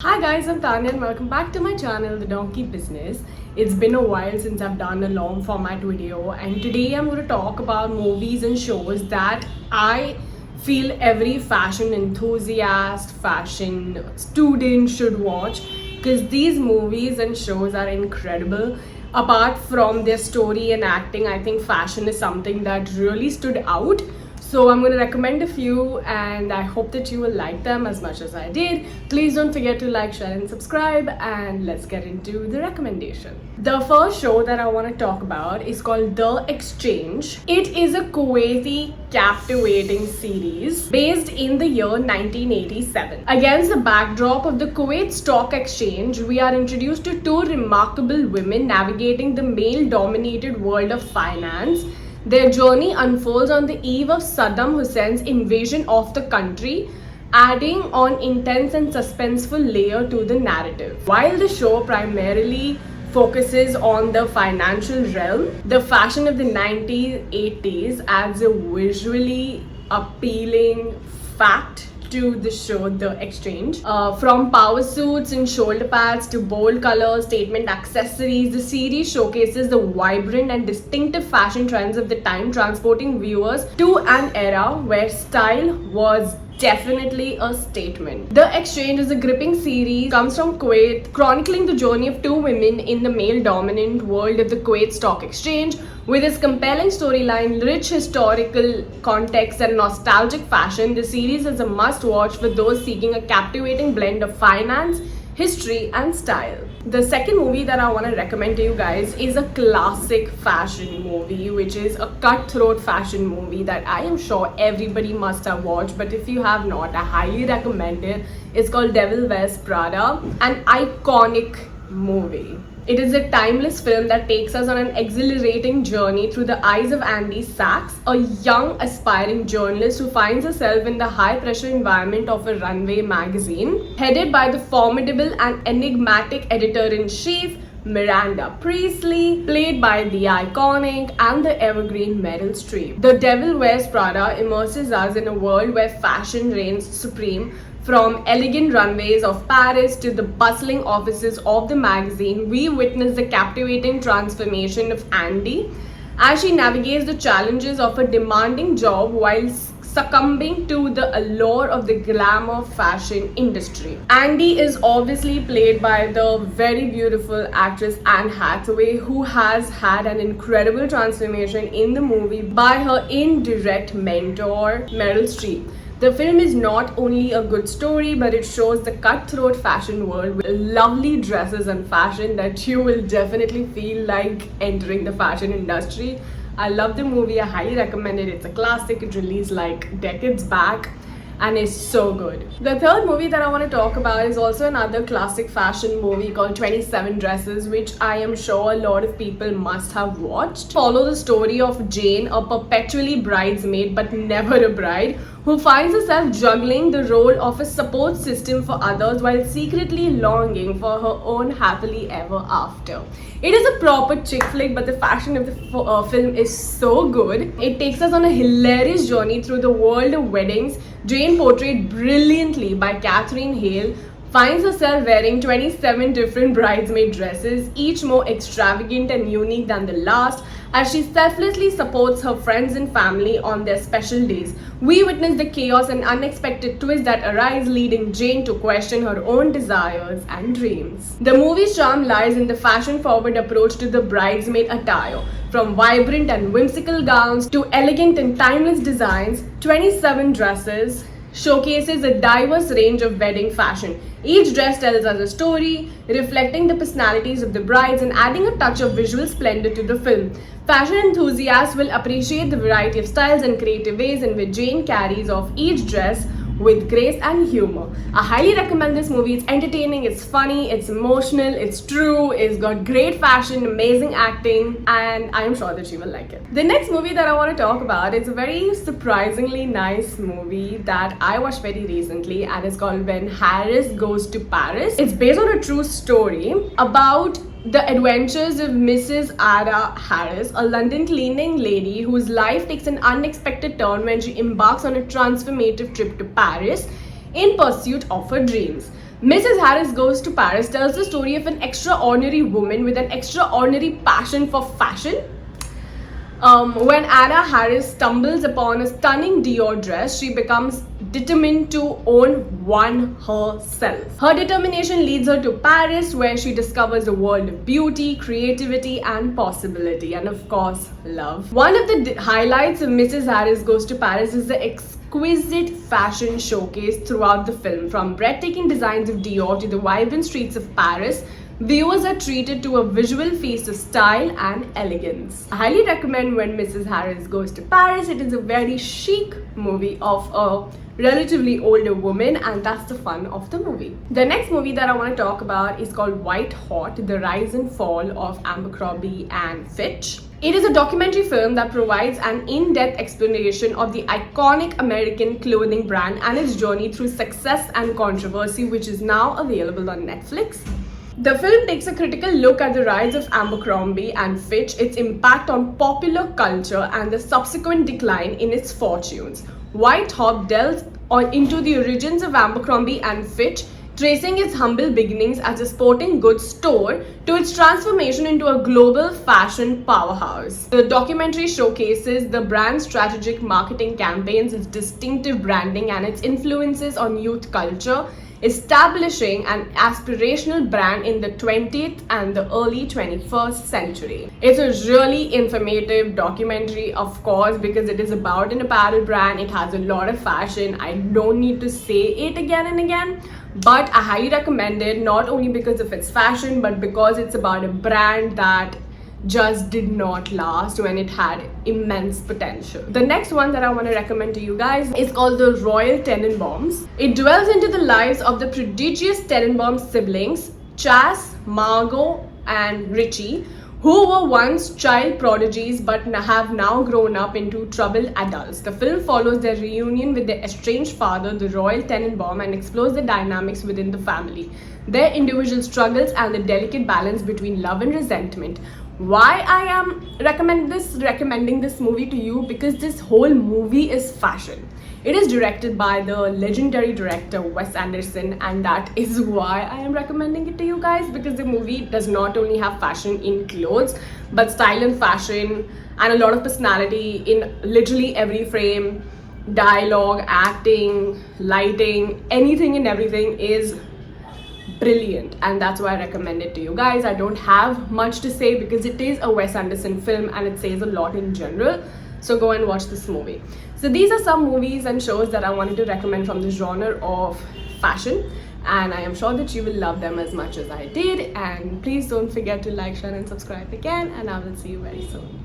Hi guys, I'm Tanya and welcome back to my channel, The Donkey Business. It's been a while since I've done a long format video, and today I'm going to talk about movies and shows that I feel every fashion enthusiast, fashion student should watch, because these movies and shows are incredible. Apart from their story and acting, I think fashion is something that really stood out. So I'm going to recommend a few and I hope that you will like them as much as I did. Please don't forget to like, share and subscribe, and let's get into the recommendation. The first show that I want to talk about is called The Exchange. It is a Kuwaiti captivating series based in the year 1987. Against the backdrop of the Kuwait Stock Exchange, we are introduced to two remarkable women navigating the male-dominated world of finance. Their journey unfolds on the eve of Saddam Hussein's invasion of the country, adding on intense and suspenseful layer to the narrative. While the show primarily focuses on the financial realm, the fashion of the 1980s adds a visually appealing fact to the show The Exchange. From power suits and shoulder pads to bold colors, statement accessories, the series showcases the vibrant and distinctive fashion trends of the time, transporting viewers to an era where style was definitely a statement. The Exchange is a gripping series, comes from Kuwait, chronicling the journey of two women in the male-dominant world of the Kuwait Stock Exchange. With its compelling storyline, rich historical context, and nostalgic fashion, the series is a must-watch for those seeking a captivating blend of finance, history, and style. The second movie that I want to recommend to you guys is a classic fashion movie, which is a cutthroat fashion movie that I am sure everybody must have watched, but if you have not, I highly recommend it. It's called Devil Wears Prada, an iconic movie. It is a timeless film that takes us on an exhilarating journey through the eyes of Andy Sachs, a young aspiring journalist who finds herself in the high-pressure environment of a runway magazine, headed by the formidable and enigmatic editor-in-chief, Miranda Priestley, played by the iconic and the evergreen Meryl Streep. The Devil Wears Prada immerses us in a world where fashion reigns supreme. From elegant runways of Paris to the bustling offices of the magazine, we witness the captivating transformation of Andy as she navigates the challenges of a demanding job while succumbing to the allure of the glamour fashion industry. Andy is obviously played by the very beautiful actress Anne Hathaway, who has had an incredible transformation in the movie by her indirect mentor, Meryl Streep. The film is not only a good story, but it shows the cutthroat fashion world with lovely dresses and fashion that you will definitely feel like entering the fashion industry. I love the movie. I highly recommend it. It's a classic. It released like decades back and it's so good. The third movie that I want to talk about is also another classic fashion movie called 27 Dresses, which I am sure a lot of people must have watched. Follow the story of Jane, a perpetually bridesmaid but never a bride, who finds herself juggling the role of a support system for others while secretly longing for her own happily ever after. It is a proper chick flick, but the fashion of the film is so good. It takes us on a hilarious journey through the world of weddings. Jane, portrayed brilliantly by Catherine Hale, finds herself wearing 27 different bridesmaid dresses, each more extravagant and unique than the last, as she selflessly supports her friends and family on their special days. We witness the chaos and unexpected twists that arise, leading Jane to question her own desires and dreams. The movie's charm lies in the fashion-forward approach to the bridesmaid attire. From vibrant and whimsical gowns to elegant and timeless designs, 27 Dresses showcases a diverse range of wedding fashion. Each dress tells us a story, reflecting the personalities of the brides and adding a touch of visual splendor to the film. Fashion enthusiasts will appreciate the variety of styles and creative ways in which Jane carries off each dress with grace and humor. I highly recommend this movie. It's entertaining, it's funny, it's emotional, it's true, it's got great fashion, amazing acting, and I am sure that you will like it. The next movie that I want to talk about is a very surprisingly nice movie that I watched very recently, and it's called When Harris Goes to Paris. It's based on a true story about the adventures of Mrs. Ada Harris, a London cleaning lady whose life takes an unexpected turn when she embarks on a transformative trip to Paris in pursuit of her dreams. Mrs. Harris Goes to Paris tells the story of an extraordinary woman with an extraordinary passion for fashion. When Anna Harris stumbles upon a stunning Dior dress, she becomes determined to own one herself. Her determination leads her to Paris, where she discovers a world of beauty, creativity, and possibility, and of course, love. One of the highlights of Mrs. Harris Goes to Paris is the exquisite fashion showcase throughout the film. From breathtaking designs of Dior to the vibrant streets of Paris, viewers are treated to a visual feast of style and elegance. I highly recommend When Mrs. Harris Goes to Paris. It is a very chic movie of a relatively older woman, and that's the fun of the movie. The next movie that I want to talk about is called White Hot: The Rise and Fall of Abercrombie and Fitch. It is a documentary film that provides an in-depth explanation of the iconic American clothing brand and its journey through success and controversy, which is now available on Netflix. The film takes a critical look at the rise of Abercrombie and Fitch, its impact on popular culture, and the subsequent decline in its fortunes. White Hot delves into the origins of Abercrombie and Fitch, tracing its humble beginnings as a sporting goods store to its transformation into a global fashion powerhouse. The documentary showcases the brand's strategic marketing campaigns, its distinctive branding, and its influences on youth culture, establishing an aspirational brand in the 20th and the early 21st century. It's a really informative documentary, of course, because it is about an apparel brand. It has a lot of fashion. I don't need to say it again and again, but I highly recommend it, not only because of its fashion, but because it's about a brand that just did not last when it had immense potential. The next one that I want to recommend to you guys is called The Royal Tenenbaums. It dwells into the lives of the prodigious Tenenbaum siblings, Chas, Margot, and Richie, who were once child prodigies but have now grown up into troubled adults. The film follows their reunion with their estranged father, the Royal Tenenbaum, and explores the dynamics within the family, their individual struggles, and the delicate balance between love and resentment. Why I am recommending this movie to you? Because this whole movie is fashion. It is directed by the legendary director Wes Anderson, and that is why I am recommending it to you guys, because the movie does not only have fashion in clothes, but style and fashion and a lot of personality in literally every frame. Dialogue, acting, lighting, anything and everything is brilliant, and that's why I recommend it to you guys. I don't have much to say because it is a Wes Anderson film and it says a lot in general, so go and watch this movie. So these are some movies and shows that I wanted to recommend from the genre of fashion, and I am sure that you will love them as much as I did. And please don't forget to like, share, and subscribe again, and I will see you very soon.